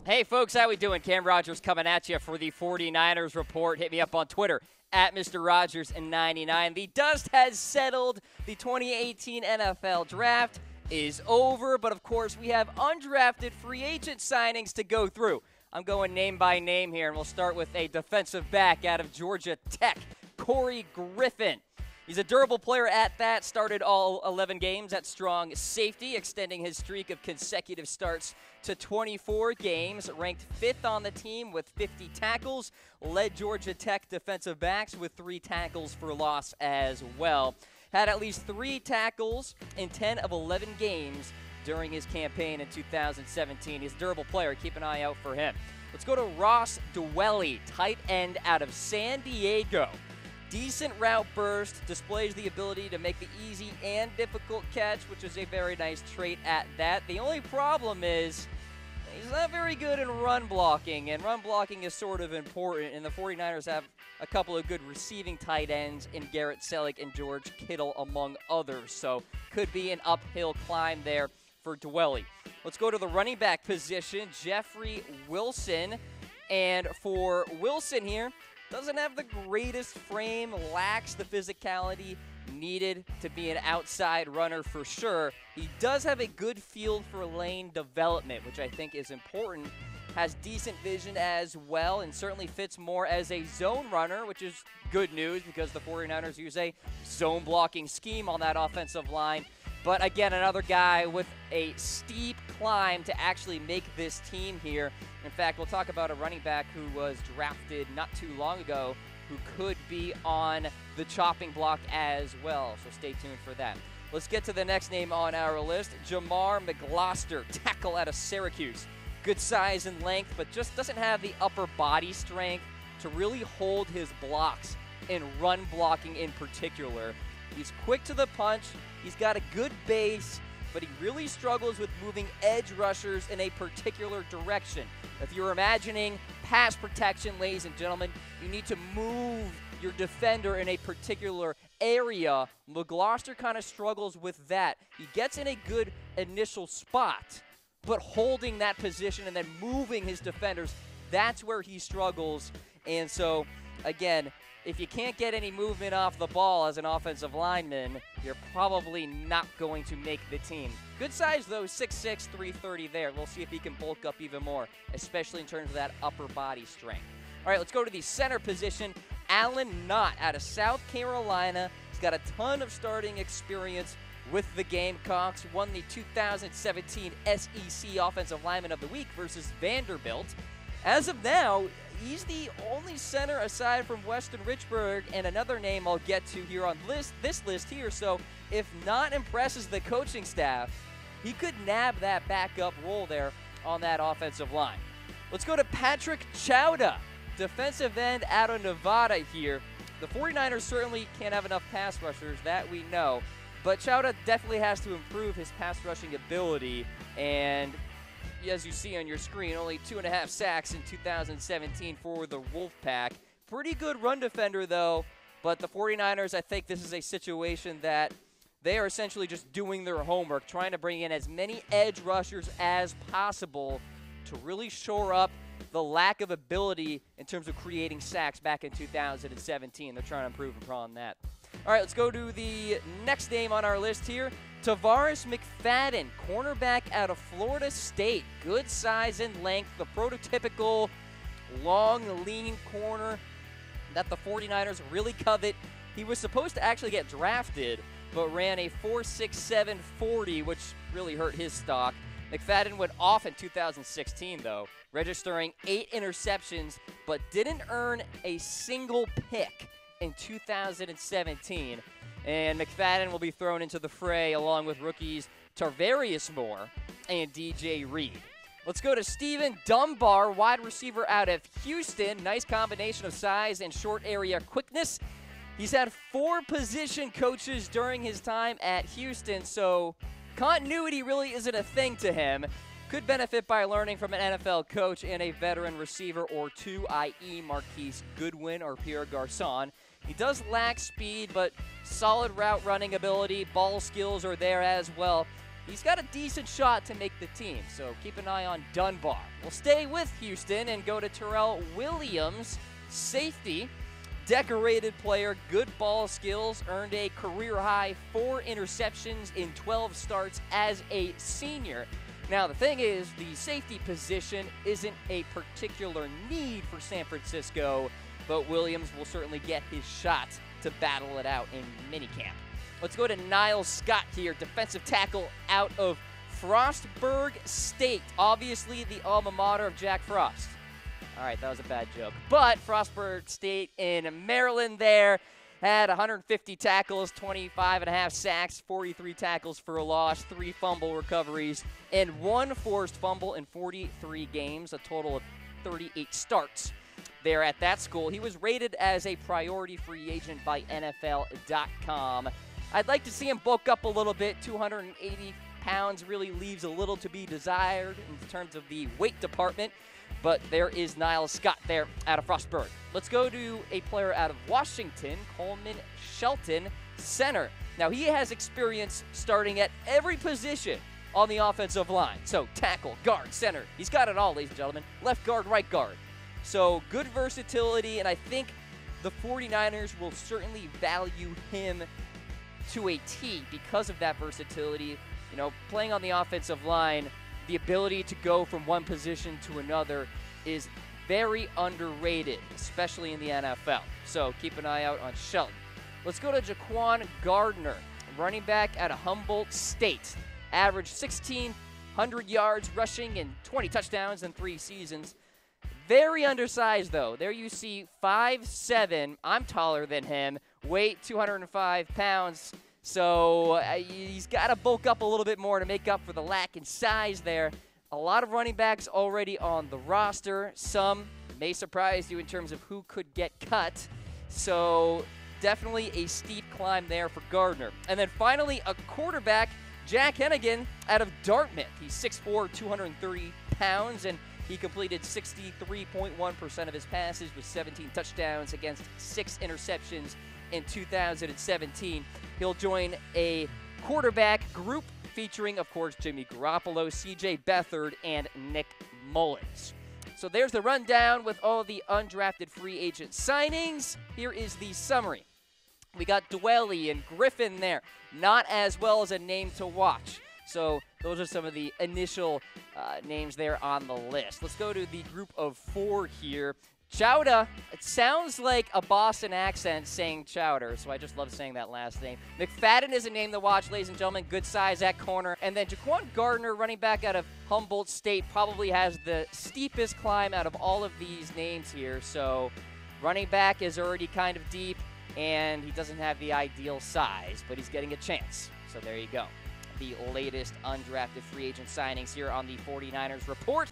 Hey, folks, how we doing? Cam Rogers coming at you for the 49ers report. Hit me up on Twitter at Mr. Rogers99. The dust has settled. The 2018 NFL Draft is over, but of course we have undrafted free agent signings to go through. I'm going name by name here, and we'll start with a defensive back out of Georgia Tech, Corey Griffin. He's a durable player at that, started all 11 games at strong safety, extending his streak of consecutive starts to 24 games, ranked 5th on the team with 50 tackles, led Georgia Tech defensive backs with 3 tackles for loss as well. Had at least 3 tackles in 10 of 11 games during his campaign in 2017. He's a durable player. Keep an eye out for him. Let's go to Ross Dwelley, tight end out of San Diego. Decent route burst, displays the ability to make the easy and difficult catch, which is a very nice trait at that. The only problem is he's not very good in run blocking, and run blocking is sort of important, and the 49ers have a couple of good receiving tight ends in Garrett Selleck and George Kittle, among others, so could be an uphill climb there for Dwelley. Let's go to the running back position, Jeffery Wilson, and for Wilson here, doesn't have the greatest frame, lacks the physicality needed to be an outside runner for sure. He does have a good feel for lane development, which I think is important. Has decent vision as well, and certainly fits more as a zone runner, which is good news because the 49ers use a zone blocking scheme on that offensive line. But again, another guy with a steep climb to actually make this team here. In fact, we'll talk about a running back who was drafted not too long ago who could be on the chopping block as well, so stay tuned for that. Let's get to the next name on our list, Jamar McGloster, tackle out of Syracuse. Good size and length, but just doesn't have the upper body strength to really hold his blocks in run blocking in particular. He's quick to the punch, he's got a good base, but he really struggles with moving edge rushers in a particular direction. If you're imagining pass protection, ladies and gentlemen, you need to move your defender in a particular area. McGloster kind of struggles with that. He gets in a good initial spot, but holding that position and then moving his defenders, that's where he struggles. And so, again, if you can't get any movement off the ball as an offensive lineman, you're probably not going to make the team. Good size, though, 6'6", 330 there. We'll see if he can bulk up even more, especially in terms of that upper body strength. All right, let's go to the center position. Alan Knott out of South Carolina. He's got a ton of starting experience with the Gamecocks. Won the 2017 SEC Offensive Lineman of the Week versus Vanderbilt. As of now, he's the only center aside from Weston Richburg and another name I'll get to here on this list here. So if Knott impresses the coaching staff, he could nab that backup role there on that offensive line. Let's go to Patrick Choudja, defensive end out of Nevada here. The 49ers certainly can't have enough pass rushers, that we know. But Choudja definitely has to improve his pass rushing ability, and as you see on your screen, only 2.5 sacks in 2017 for the Wolfpack. Pretty good run defender, though, but the 49ers, I think this is a situation that they are essentially just doing their homework, trying to bring in as many edge rushers as possible to really shore up the lack of ability in terms of creating sacks back in 2017. They're trying to improve upon that. All right, let's go to the next name on our list here. Tarvarus McFadden, cornerback out of Florida State. Good size and length, the prototypical long, lean corner that the 49ers really covet. He was supposed to actually get drafted, but ran a 4.67 40, which really hurt his stock. McFadden went off in 2016, though, registering 8 interceptions, but didn't earn a single pick in 2017. And McFadden will be thrown into the fray along with rookies Tarvarus Moore and DJ Reed. Let's go to Steven Dunbar, wide receiver out of Houston. Nice combination of size and short area quickness. He's had 4 position coaches during his time at Houston, so continuity really isn't a thing to him. Could benefit by learning from an NFL coach and a veteran receiver or two, i.e. Marquise Goodwin or Pierre Garçon. He does lack speed, but solid route running ability, ball skills are there as well. he's got a decent shot to make the team, so keep an eye on Dunbar. We'll stay with Houston and go to Terrell Williams, safety. Decorated player, good ball skills, earned a career-high 4 interceptions in 12 starts as a senior. Now, the thing is, the safety position isn't a particular need for San Francisco, but Williams will certainly get his shot to battle it out in minicamp. Let's go to Niles Scott here, defensive tackle out of Frostburg State, obviously the alma mater of Jack Frost. All right, that was a bad joke. But Frostburg State in Maryland there had 150 tackles, 25.5 sacks, 43 tackles for a loss, 3 fumble recoveries, and 1 forced fumble in 43 games, a total of 38 starts there at that school. He was rated as a priority free agent by NFL.com. I'd like to see him bulk up a little bit. 280 pounds really leaves a little to be desired in terms of the weight department. But there is Niles Scott there out of Frostburg. Let's go to a player out of Washington, Coleman Shelton, center. Now, he has experience starting at every position on the offensive line. So, tackle, guard, center. He's got it all, ladies and gentlemen. Left guard, right guard. So, good versatility, and I think the 49ers will certainly value him to a T because of that versatility. You know, playing on the offensive line, the ability to go from one position to another is very underrated, especially in the NFL. So keep an eye out on Shelton. Let's go to Jaquan Gardner, running back out of Humboldt State. Averaged 1,600 yards rushing and 20 touchdowns in 3 seasons. Very undersized, though. There you see 5'7". I'm taller than him. Weight 205 pounds. So he's got to bulk up a little bit more to make up for the lack in size there. A lot of running backs already on the roster. Some may surprise you in terms of who could get cut. So definitely a steep climb there for Gardner. And then finally, a quarterback, Jack Heneghan out of Dartmouth. He's 6'4", 230 pounds, and he completed 63.1% of his passes with 17 touchdowns against 6 interceptions in 2017. He'll join a quarterback group featuring, of course, Jimmy Garoppolo, C.J. Beathard, and Nick Mullins. So there's the rundown with all the undrafted free agent signings. Here is the summary. We got Dwelley and Griffin there. Not as well as a name to watch. So those are some of the initial names there on the list. Let's go to the group of 4 here. Choudja, it sounds like a Boston accent saying chowder, so I just love saying that last name. McFadden is a name to watch, ladies and gentlemen. Good size at corner. And then Jaquan Gardner, running back out of Humboldt State, probably has the steepest climb out of all of these names here. So running back is already kind of deep, and he doesn't have the ideal size, but he's getting a chance. So there you go. The latest undrafted free agent signings here on the 49ers Report.